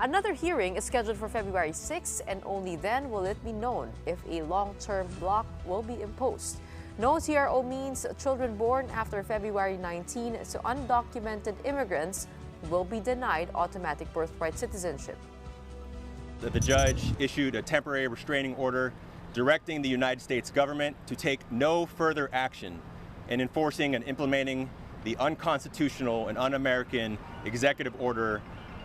Another hearing is scheduled for February 6, and only then will it be known if a long-term block will be imposed. No TRO means children born after February 19, so undocumented immigrants will be denied automatic birthright citizenship. The judge issued a temporary restraining order directing the United States government to take no further action in enforcing and implementing the unconstitutional and un-American executive order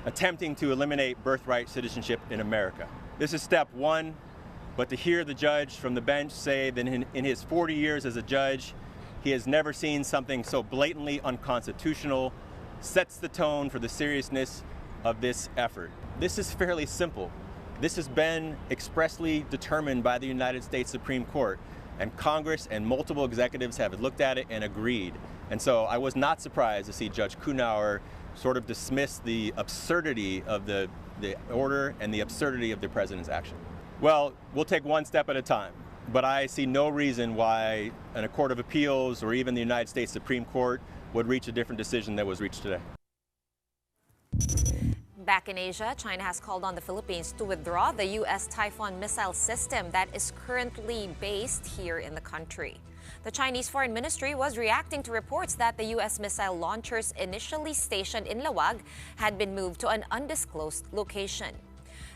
attempting to eliminate birthright citizenship in America. This is step one, but to hear the judge from the bench say that in his 40 years as a judge, he has never seen something so blatantly unconstitutional sets the tone for the seriousness of this effort. This is fairly simple. This has been expressly determined by the United States Supreme Court, and Congress and multiple executives have looked at it and agreed. And so I was not surprised to see Judge Kunauer sort of dismiss the absurdity of the order and the absurdity of the president's action. Well, we'll take one step at a time. But I see no reason why a court of appeals or even the United States Supreme Court would reach a different decision that was reached today. Back in Asia, China has called on the Philippines to withdraw the U.S. Typhoon missile system that is currently based here in the country. The Chinese Foreign Ministry was reacting to reports that the U.S. missile launchers initially stationed in Lawag had been moved to an undisclosed location.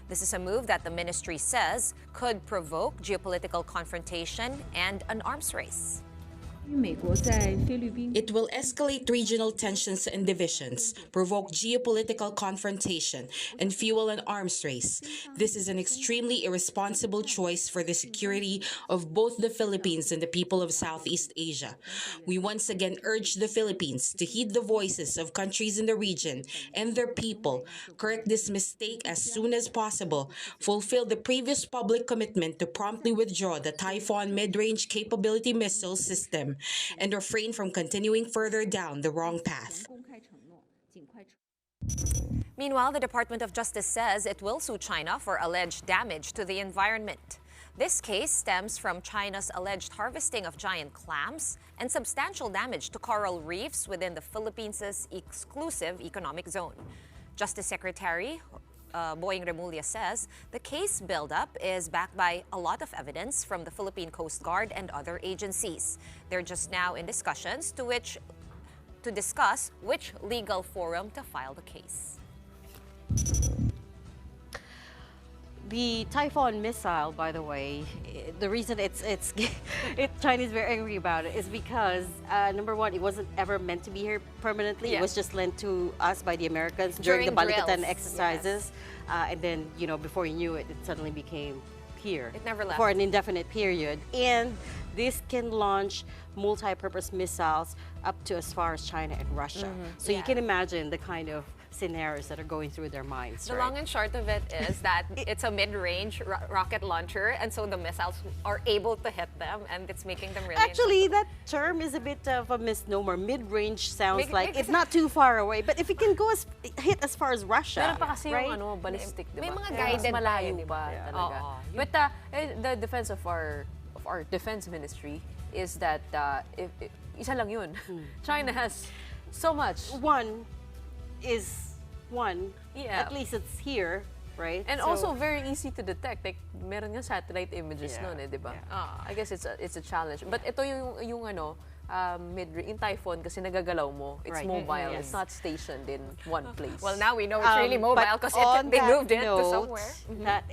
This is a move that the ministry says could provoke geopolitical confrontation and an arms race. It will escalate regional tensions and divisions, provoke geopolitical confrontation, and fuel an arms race. This is an extremely irresponsible choice for the security of both the Philippines and the people of Southeast Asia. We once again urge the Philippines to heed the voices of countries in the region and their people, correct this mistake as soon as possible, fulfill the previous public commitment to promptly withdraw the Typhoon mid-range capability missile system, and refrain from continuing further down the wrong path. Meanwhile, the Department of Justice says it will sue China for alleged damage to the environment. This case stems from China's alleged harvesting of giant clams and substantial damage to coral reefs within the Philippines' exclusive economic zone. Justice Secretary Boying Remulla says the case buildup is backed by a lot of evidence from the Philippine Coast Guard and other agencies. They're just now in discussions to discuss which legal forum to file the case. The Typhoon missile, by the way, the reason China is very angry about it is because number one, it wasn't ever meant to be here permanently. Yeah. It was just lent to us by the Americans during the Balita exercises, yes. and then before you knew it, it suddenly became here. It never left for an indefinite period, and this can launch multi-purpose missiles up to as far as China and Russia. So you can imagine the kind of scenarios that are going through their minds. The right? long and short of it is that it's a mid-range rocket launcher, and so the missiles are able to hit them, and it's making them really. Actually, that term is a bit of a misnomer. Mid-range sounds like it's not too far away, but if it can go hit as far as Russia, Meron pa kasi right? yung ballistic, diba? May mga Mas guided malayo pa, pa diba? talaga. But the defense of our defense ministry is that isa lang yun. China has so much. At least it's here, right? And also very easy to detect. Like, meron nga satellite images nun eh, di ba? I guess it's a challenge. But ito yung in Typhoon kasi nagagalaw mo. It's mobile. It's not stationed in one place. Well, now we know it's really mobile because they moved it to somewhere. That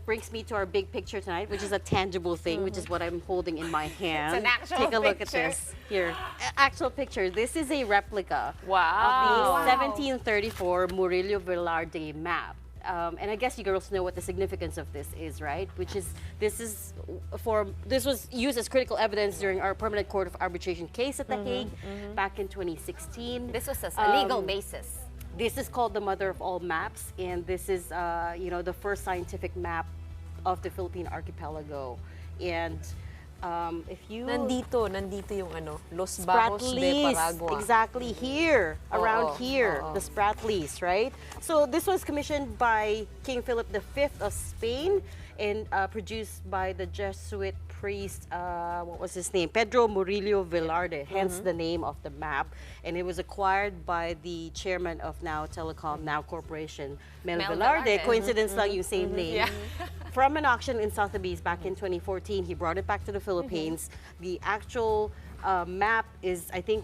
brings me to our big picture tonight, which is a tangible thing, which is what I'm holding in my hand. It's an actual Take a look picture. at this. Here, actual picture. This is a replica of Wow. the 1734 Murillo Velarde map. And I guess you girls know what the significance of this is, right? This was used as critical evidence during our permanent court of arbitration case at The Hague back in 2016. This was a legal basis. This is called the mother of all maps, and this is the first scientific map of the Philippine archipelago. And if you nandito yung Los Bajos de Paragua. Exactly here, around here, the Spratlys, right? So this was commissioned by King Philip V of Spain and produced by the Jesuit priest, what was his name? Pedro Murillo Velarde, hence the name of the map. And it was acquired by the chairman of Now Telecom, Now Corporation, Mel Velarde. Coincidence lang yung same name. Yeah. From an auction in Sotheby's back in 2014, he brought it back to the Philippines. The actual map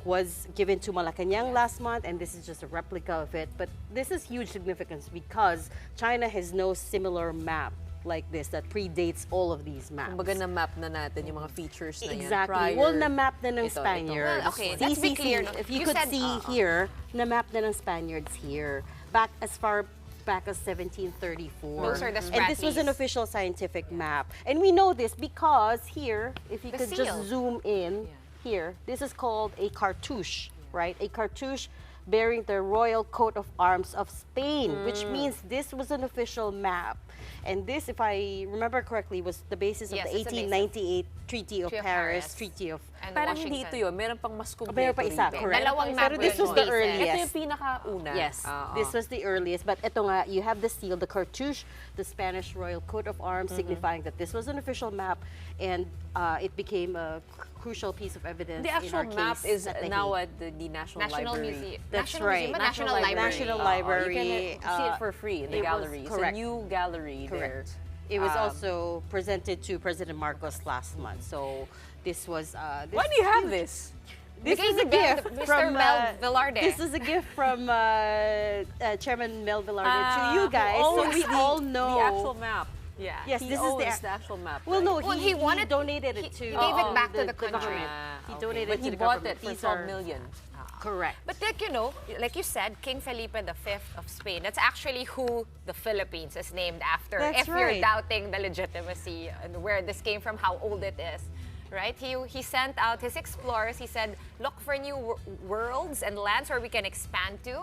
was given to Malacanang last month, and this is just a replica of it. But this is huge significance because China has no similar map like this that predates all of these maps. Kumbaga na-map na natin yung mga features na yan. Exactly. Prior. Well, na-map na ng Spaniards. Well, okay, let's be clear. If you could see here, na-map na ng Spaniards here. Back as far back as 1734. Those are the And this was an official scientific map. And we know this because here, if you The could seal. just zoom in, here, this is called a cartouche, right? A cartouche bearing the royal coat of arms of Spain, which means this was an official map. And this, if I remember correctly, was the basis of the 1898 Treaty of Paris, Treaty of Parang hindi ito yun. Meron pang mas kumpleto. Meron pa isa, rito. correct. Dalawang map Pero this was yun. the Basis. earliest. Ito yung pinakauna. Yes, this was the earliest. But ito nga, you have the seal, the cartouche, the Spanish royal coat of arms, signifying that this was an official map, and it became a crucial piece of evidence. The actual in our map case is now at the National Library. Museum. That's National right. Museum, National Library. National Library. You can see it for free in the gallery. It's a new gallery there. It was also presented to President Marcos last month. So this was. Why do you have this? This is a gift from Mel Velarde. This is a gift from Chairman Mel Velarde to you guys, so we all know the actual map. Yeah. Yes, he this owns is the actual map. Well, right? no, he donated it to. He gave it back to the country. government. He donated But it to he the bought government. it for These 12 are- million. Correct. But like you said, King Felipe V of Spain, that's actually who the Philippines is named after. That's if right. you're doubting the legitimacy and where this came from, how old it is. Right? He sent out his explorers. He said, look for new worlds and lands where we can expand to.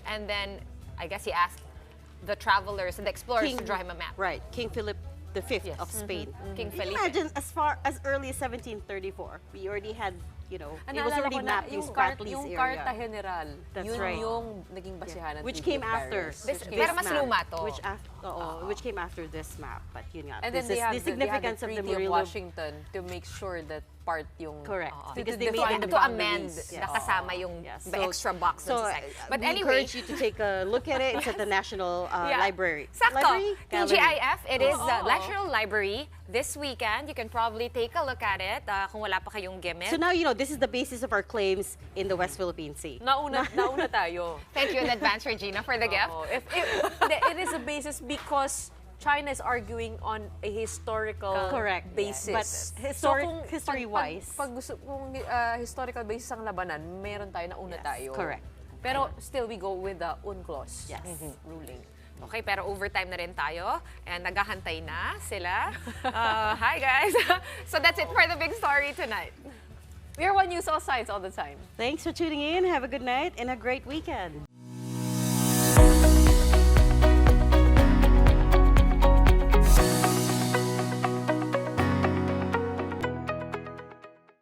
And then, I guess he asked the travelers and the explorers to draw him a map. Right. King Philip V of Spain. King Can you Felipe. imagine as early as 1734, we already had, it was already mapped yung Spratlys yung area. Carta General, That's yun right. yung naging basihan ng Which Treaty came of after. Paris. Pero mas map. luma to. Which came after this map. But yun nga, And this then is they have the the significance of the Treaty of Murillo. Washington to make sure that part yung... Correct. Because they define made the to amend boundaries. na kasama yung the extra box. So, but we anyway, encourage you to take a look at it. It's at the National Library. Sakto. Library? Gallery. TGIF, it is the National Library. This weekend, you can probably take a look at it kung wala pa kayong gimmick. So now, this is the basis of our claims in the West Philippine Sea. Nauna tayo. Thank you in advance, Regina, for the gift. It is a basis because China is arguing on a historical basis. But history-wise. Pag gusto kung historical basis ang labanan, meron tayo na una tayo. Correct. Pero still, we go with the UNCLOS ruling. Okay, pero overtime na rin tayo. And naghahantay na sila. Hi, guys. So that's it for the big story tonight. We are One News, all sides, all the time. Thanks for tuning in. Have a good night and a great weekend.